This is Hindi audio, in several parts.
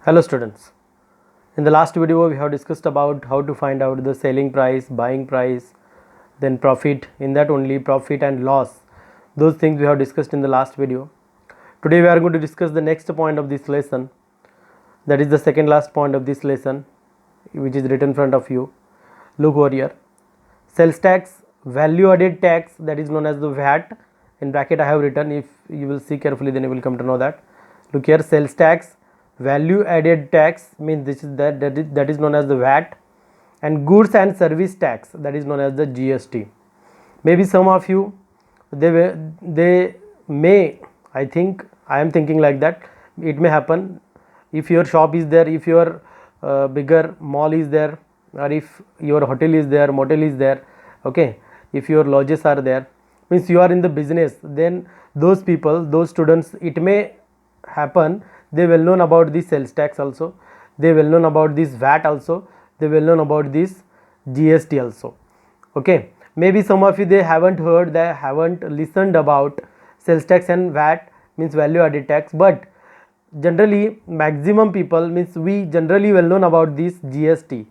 Hello students. In the last video we have discussed about how to find out the selling price, buying price, then profit, in that only profit and loss. Those things we have discussed in the last video. Today we are going to discuss the next point of this lesson. That is the second last point of this lesson, which is written in front of you. Look over here. Sales tax, value added tax, that is known as the VAT. In bracket I have written. If you will see carefully, then you will come to know that. Look here, sales tax, value added tax, means this is that is known as the VAT, and goods and service tax, that is known as the GST. Maybe some of you they may, I think, I am thinking like that, it may happen if your shop is there, if your bigger mall is there, or if your hotel is there, motel is there, okay, if your lodges are there, means you are in the business, then those people, those students, it may happen they will known about this sales tax also, they will known about this VAT also, they will known about this GST also. Okay, maybe some of you they haven't heard, they haven't listened about sales tax and VAT, means value added tax, but generally maximum people, means we generally well known about this GST.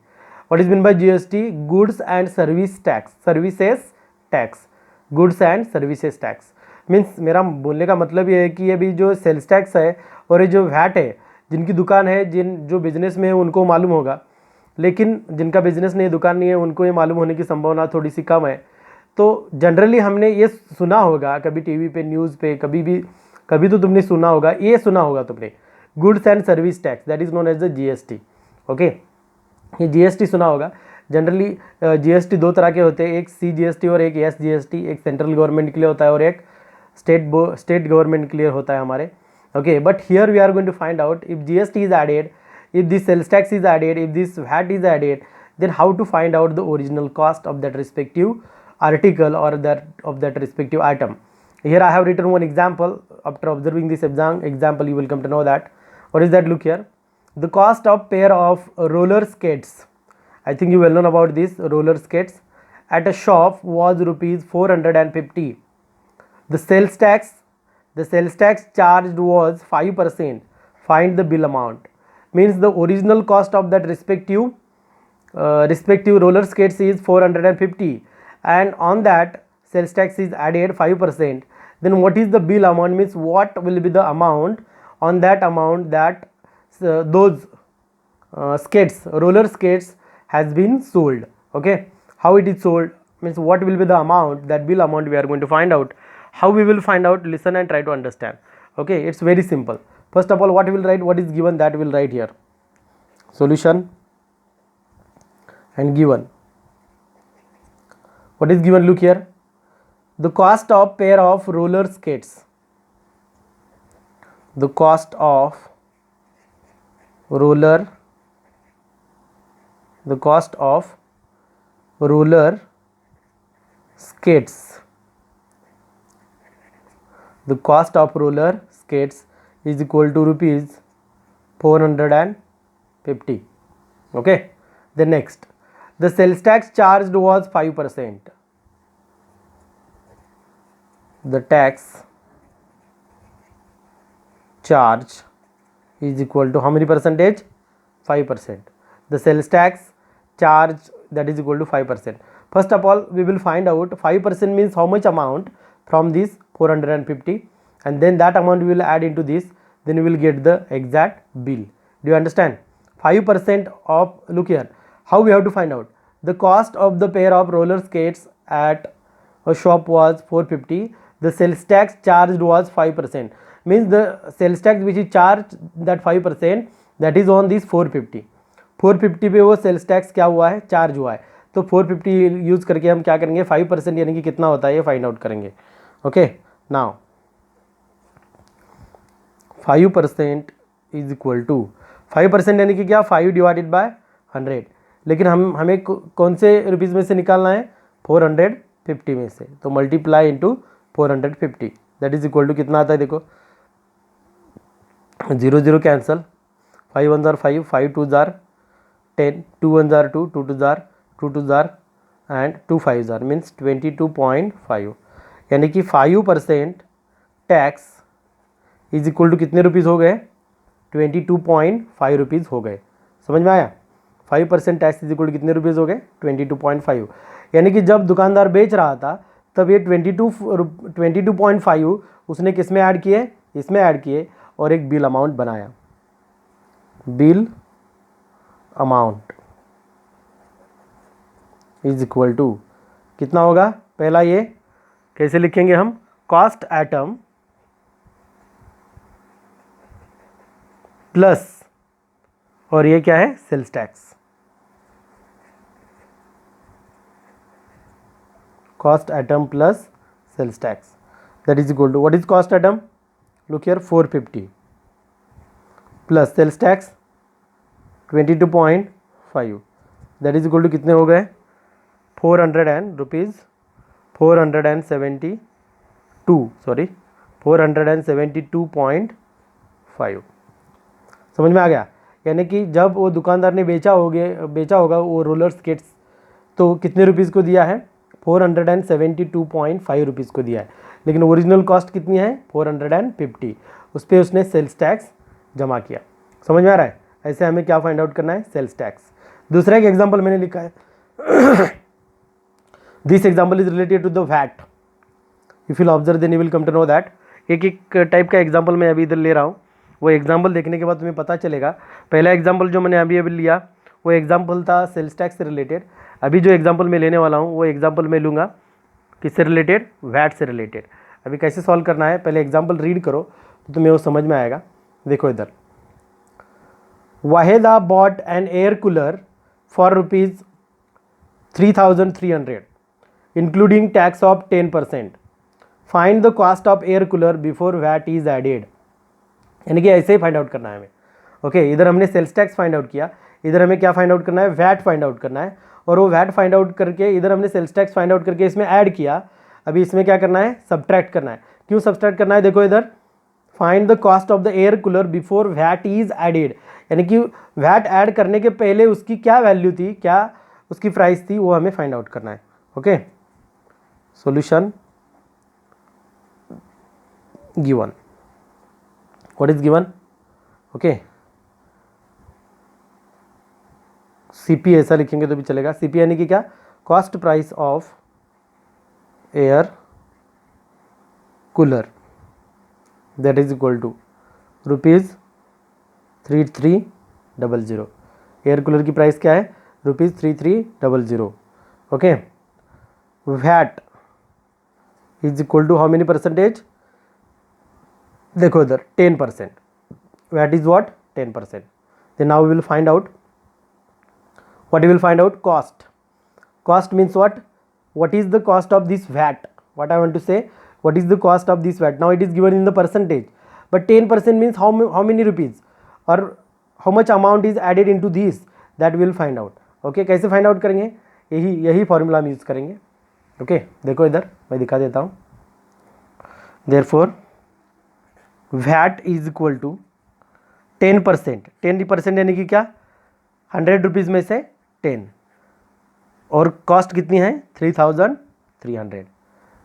What is meant by GST? Goods and service tax, services tax, goods and services tax. Means मेरा बोलने का मतलब ये है कि ये भी जो सेल्स टैक्स है और ये जो वैट है, जिनकी दुकान है, जो बिजनेस में है उनको मालूम होगा, लेकिन जिनका बिजनेस नहीं, दुकान नहीं है, उनको ये मालूम होने की संभावना थोड़ी सी कम है. तो जनरली हमने ये सुना होगा कभी टीवी पे, न्यूज़ पे, कभी तो तुमने सुना होगा, ये सुना होगा तुमने, goods and service tax, that is known as the GST. Okay, ये GST सुना होगा. जनरली GST दो तरह के होते हैं, एक CGST और एक SGST. एक सेंट्रल गवर्नमेंट के लिए होता है और एक स्टेट गवर्नमेंट के लिए होता है हमारे. Okay, but here we are going to find out if GST is added, if this sales tax is added, if this VAT is added, then how to find out the original cost of that respective article or that respective item. Here I have written one example. After observing this example, you will come to know that. What is that? Look here, the cost of pair of roller skates, I think you well known about this roller skates, at a shop was rupees 450. The sales tax charged was 5%. Find the bill amount. Means the original cost of that respective roller skates is 450, and on that sales tax is added 5%. Then what is the bill amount? Means what will be the amount on that amount that those skates, roller skates, has been sold. Okay, how it is sold, means what will be the amount, that bill amount we are going to find out. How we will find out? Listen and try to understand. Okay, it's very simple. First of all, what we will write, what is given, that we will write here. Solution and given. What is given? Look here, the cost of pair of roller skates, the cost of roller skates, the cost of roller skates is equal to rupees 450. Okay, the next, the sales tax charged was 5%. The tax charge is equal to how many percentage? 5%. The sales tax charge, that is equal to 5%. First of all, we will find out 5% means how much amount from this 450, and then that amount we will add into this, then we will get the exact bill. Do you understand? 5% of, look here, how we have to find out, the cost of the pair of roller skates at a shop was 450, the sales tax charged was 5%. means the sales tax which is charged, that 5%, that is on this 450. 450 पे वो सेल्स टैक्स क्या हुआ है, चार्ज हुआ है. तो 450 यूज़ करके हम क्या करेंगे, 5% यानी कि कितना होता है ये फाइंड आउट करेंगे. Okay, now 5% is equal to 5% यानी कि क्या, 5 डिवाइडेड बाय 100. लेकिन हमें कौन से रुपीज़ में से निकालना है, 450 में से. तो multiply into 450, that is equal to कितना आता है, देखो 0 0 कैंसल, 5 1 जार 5, 5 2 जार 10, 2 1 जार 2, 2 2 जार 2 2 जार एंड 2 5 जार, मीन्स 22.5. यानी कि 5% टैक्स इज इक्वल टू कितने रुपीज़ हो गए, 22.5 रुपीज़ हो गए। समझ में आया? 5% टैक्स इज इक्वल टू कितने रुपीज़ हो गए? 22.5। यानी कि जब दुकानदार बेच रहा था तब ये 22.5 उसने किस में ऐड किए? इसमें ऐड किए और एक बिल अमाउंट बनाया। Bill amount is equal to कितना होगा? पहला ये कैसे लिखेंगे हम? कॉस्ट आइटम प्लस, और ये क्या है? Sales tax. Cost item plus sales tax that is equal to, what is cost item? Look here, 450 plus sales tax 22.5 that is equal to कितने हो गए? 472.5। समझ में आ गया? यानी कि जब वो दुकानदार ने बेचा होगा वो रोलर स्केट्स, तो कितने रुपीज़ को दिया है? 472.5 रुपीज़ को दिया है, लेकिन ओरिजिनल कॉस्ट कितनी है? 450। उस पर उसने सेल्स टैक्स जमा किया। समझ में आ रहा है? ऐसे हमें क्या फाइंड आउट करना है? Sales tax. दूसरा एक एग्जांपल मैंने लिखा है, this example is related to the VAT. If you observe then you will come to know that. एक एक टाइप का एग्जांपल मैं अभी इधर ले रहा हूँ, वो एग्जांपल देखने के बाद तुम्हें पता चलेगा। पहला एग्जांपल जो मैंने अभी लिया वो एग्जांपल था सेल्स टैक्स से रिलेटेड। अभी जो एग्जांपल मैं लेने वाला हूँ वो एग्जांपल मैं लूँगा किससे रिलेटेड? वैट से रिलेटेड। अभी कैसे सॉल्व करना है, पहले एग्जांपल रीड करो तो तुम्हें वो समझ में आएगा। देखो इधर, Waheeda bought an air cooler for ₹3,300 including tax of 10%। Find the cost of air cooler before VAT is added. यानी कि ऐसे ही फाइंड आउट करना है हमें। ओके, इधर हमने सेल्स टैक्स फाइंड आउट किया, इधर हमें क्या फाइंड आउट करना है? वैट फाइंड आउट करना है। और वो वैट फाइंड आउट करके इधर हमने सेल्स टैक्स फाइंड आउट करके इसमें ऐड किया। अभी इसमें क्या करना है? सब्ट्रैक्ट करना है। क्यों सब्ट्रैक्ट करना है? देखो इधर, find the cost of the air cooler before VAT is added, यानी कि वैट ऐड करने के पहले उसकी क्या वैल्यू थी, क्या उसकी प्राइस थी, वो हमें फाइंड आउट करना है। Okay, solution given. What is given? Okay, CP ऐसा लिखेंगे तो भी चलेगा। सीपी यानी कि क्या? Cost price of air cooler, that is equal to ₹3300। Air cooler की प्राइस क्या है? ₹3300। Okay, VAT is equal to how many percentage? देखो इधर 10%। VAT is what? 10%। Then now we will find out, what you will find out? Cost. Cost means what? What is the cost of this VAT? What I want to say, what is the cost of this VAT? Now it is given in the percentage, but 10% means how many rupees or how much amount is added into this, that we will find out. Okay, कैसे find out करेंगे? यही फॉर्मूला हम यूज़ करेंगे। ओके, देखो इधर मैं दिखा देता हूँ। Therefore VAT is equal to 10%। 10% यानी कि क्या? 100 रुपीज़ में से 10, और कॉस्ट कितनी है? 3,300।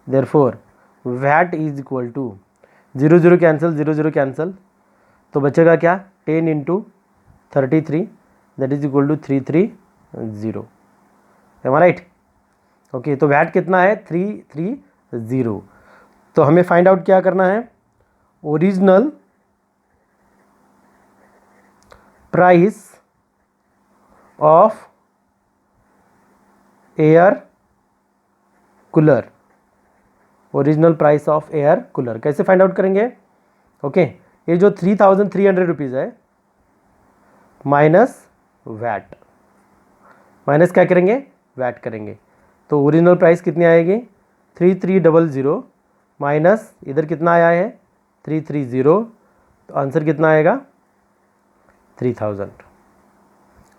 Therefore VAT is equal to 0 cancel, 0 cancel, तो बचेगा क्या? 10 into 33, that is equal to 330। Am I right? Okay, तो वैट कितना है? 330। तो हमें फाइंड आउट क्या करना है? Original price of air cooler. Original price of air cooler कैसे फाइंड आउट करेंगे? ओके, ये जो 3,300 रुपीज़ है माइनस वैट, माइनस क्या करेंगे? वैट करेंगे। तो ओरिजिनल प्राइस कितनी आएगी? 3,300 माइनस इधर कितना आया है? 330। तो आंसर कितना आएगा? 3,000।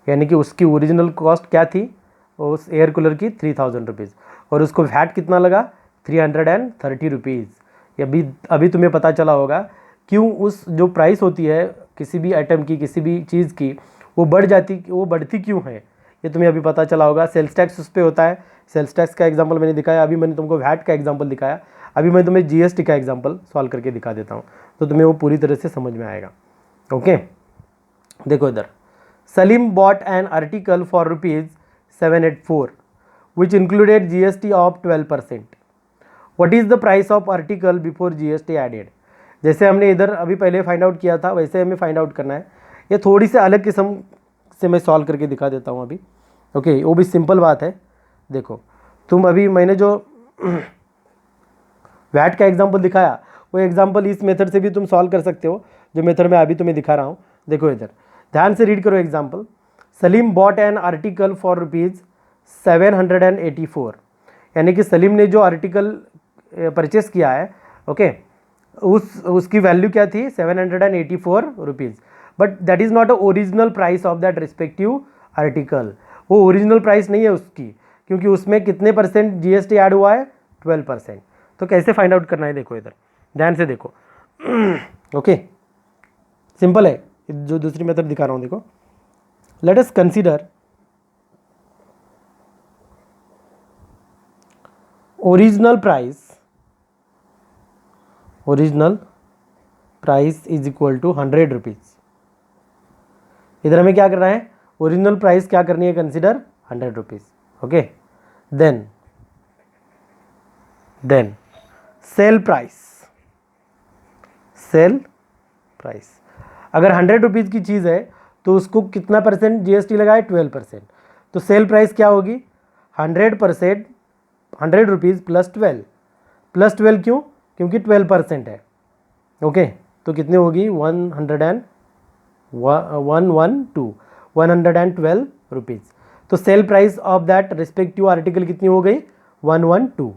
यानी कि उसकी ओरिजिनल कॉस्ट क्या थी उस एयर कूलर की? 3,000 रुपीज़, और उसको वैट कितना लगा? 330 रुपीज़। अभी तुम्हें पता चला होगा क्यों उस जो प्राइस होती है किसी भी आइटम की, किसी भी चीज़ की, वो बढ़ती क्यों है, ये तुम्हें अभी पता चला होगा। सेल्स टैक्स उस पर होता है। सेल्स टैक्स का एग्जांपल मैंने दिखाया, अभी मैंने तुमको वैट का एग्जांपल दिखाया, अभी मैं तुम्हें जीएसटी का एग्जांपल सॉल्व करके दिखा देता हूँ, तो तुम्हें वो पूरी तरह से समझ में आएगा। ओके, देखो इधर, Salim bought an article for ₹784 which included GST of 12%. What is the price of article before GST added. जैसे हमने इधर अभी पहले फाइंड आउट किया था वैसे हमें फाइंड आउट करना है. ये थोड़ी सी अलग किस्म से मैं सॉल्व करके दिखा देता हूँ अभी. ओके, वो भी सिंपल बात है. देखो तुम अभी मैंने जो वैट का एग्जांपल दिखाया वो एग्जांपल इस मेथड से भी तुम सॉल्व कर सकते हो जो मेथड मैं अभी तुम्हें दिखा रहा हूँ. देखो इधर ध्यान से रीड करो example. Salim bought an article for ₹784. यानी कि सलीम ने जो आर्टिकल परचेस किया है, ओके, उसकी वैल्यू क्या थी? ₹784. But that is not a original price of that respective article. वो ओरिजिनल प्राइस नहीं है उसकी, क्योंकि उसमें कितने % GST ऐड हुआ है? 12%. तो कैसे फाइंड आउट करना है? देखो इधर ध्यान से देखो. ओके, सिंपल है जो दूसरी मेथड दिखा रहा हूँ. देखो, let us consider original price is equal to ₹100. इधर हमें क्या करना है? ओरिजिनल प्राइस क्या करनी है? Consider ₹100. Okay, then sale price अगर ₹100 की चीज़ है तो उसको कितना % GST लगाए? 12%. तो सेल प्राइस क्या होगी? 100% ₹100 प्लस 12 क्यों? क्योंकि 12% है. ओके, तो कितनी होगी? 112 रुपीज़. तो sale price of that respective article कितनी हो गई? 112.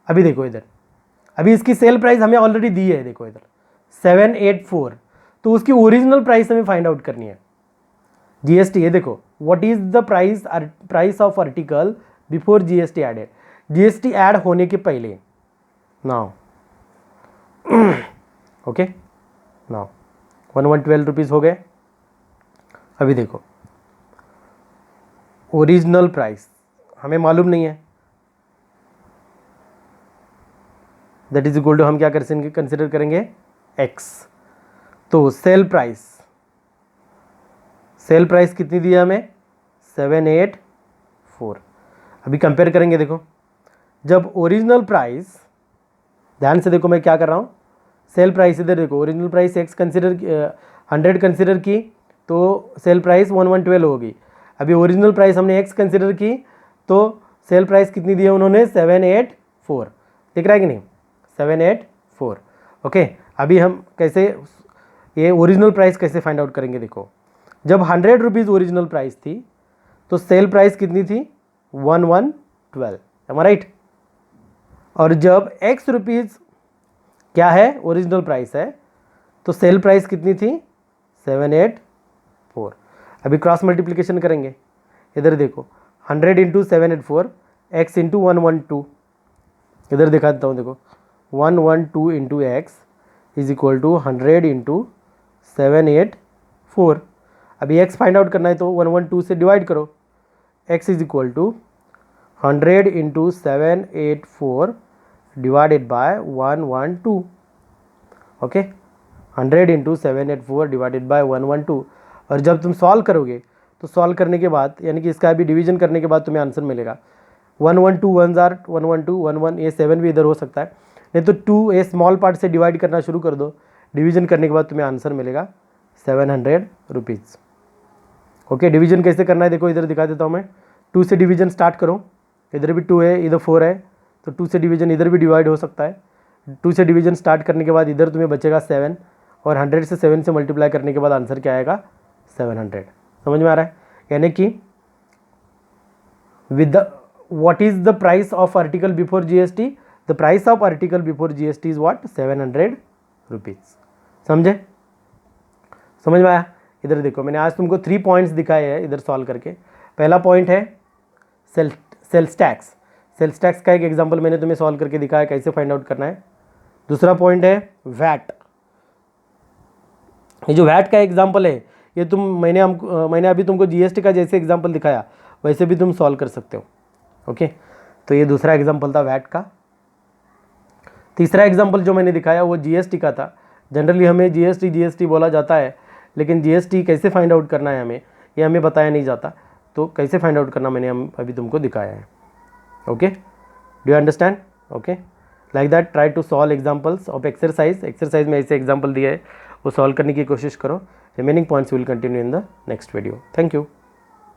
अभी देखो इधर, अभी इसकी सेल प्राइस हमें ऑलरेडी दी है. देखो इधर 784. तो उसकी ओरिजिनल प्राइस हमें फाइंड आउट करनी है. GST ये देखो, what is the price of article before GST added. GST add होने के पहले. नाउ ओके, नाउ 112 हो गए. अभी देखो ओरिजिनल प्राइस हमें मालूम नहीं है, दैट इज इक्वल टू हम क्या कंसिडर करेंगे? X. तो सेल प्राइस कितनी दी है हमें? 784. अभी कंपेयर करेंगे. देखो, जब ओरिजिनल प्राइस, ध्यान से देखो मैं क्या कर रहा हूँ, सेल प्राइस इधर देखो, original price X consider 100 consider की तो सेल प्राइस 1112 होगी. अभी ओरिजिनल प्राइस हमने X कंसिडर की तो सेल प्राइस कितनी दी है उन्होंने? 784. दिख रहा है कि नहीं? 784. ओके, अभी हम कैसे ये ओरिजिनल प्राइस कैसे फाइंड आउट करेंगे? देखो, जब ₹100 ओरिजिनल प्राइस थी तो सेल प्राइस कितनी थी? 1112. M I right? और जब X रुपीज़ क्या है? ओरिजिनल प्राइस है, तो सेल प्राइस कितनी थी? 784. अभी क्रॉस मल्टीप्लिकेशन करेंगे. इधर देखो, 100 इंटू 784 X इंटू 112. इधर दिखा देता हूँ. देखो, 112 into X is equal to 100 into 784. अभी X फाइंड आउट करना है तो 112 से डिवाइड करो. X is equal to 100 into 784 divided by 112. Okay, 100 into 784 divided by 112. और जब तुम सॉल्व करोगे तो सॉल्व करने के बाद, यानी कि इसका भी डिवीजन करने के बाद तुम्हें आंसर मिलेगा. 112 1 आर 112 11, ये 7 भी इधर हो सकता है. नहीं तो 2 ए स्मॉल पार्ट से डिवाइड करना शुरू कर दो. डिवीजन करने के बाद तुम्हें आंसर मिलेगा 700 रुपीज़. ओके, डिवीजन कैसे करना है देखो, इधर दिखा देता हूँ मैं. 2 से डिवीजन स्टार्ट करो. इधर भी 2 है, इधर 4 है, तो 2 से डिवीजन इधर भी डिवाइड हो सकता है. 2 से डिवीजन स्टार्ट करने के बाद इधर तुम्हें बचेगा 7, और 100 से 7 से मल्टीप्लाई करने के बाद आंसर क्या आएगा? 700. समझ में आ रहा है? यानी कि with the what is the price of article before GST? The price of article before GST is what? 700 rupees. समझे? समझ में आया? इधर देखो, मैंने आज तुमको 3 पॉइंट्स दिखाए हैं इधर सॉल्व करके. पहला पॉइंट है सेल्स टैक्स. सेल्स टैक्स का एक एग्जांपल मैंने तुम्हें सॉल्व करके दिखाया कैसे फाइंड आउट करना है. दूसरा पॉइंट है वैट. ये जो वैट का एग्जांपल है ये मैंने अभी तुमको GST का जैसे एग्जांपल दिखाया वैसे भी तुम सॉल्व कर सकते हो. ओके, तो ये दूसरा एग्जांपल था वैट का. तीसरा एग्जांपल जो मैंने दिखाया वो GST का था. जनरली हमें GST बोला जाता है लेकिन जीएसटी कैसे फाइंड आउट करना है हमें, ये हमें बताया नहीं जाता। तो कैसे फाइंड आउट करना मैंने अभी तुमको दिखाया है। Okay, do you understand? Okay, like that try to solve examples of exercise में ऐसे एग्जाम्पल दिया है, वो सॉल्व करने की कोशिश करो। Remaining points will continue in the next video. Thank you.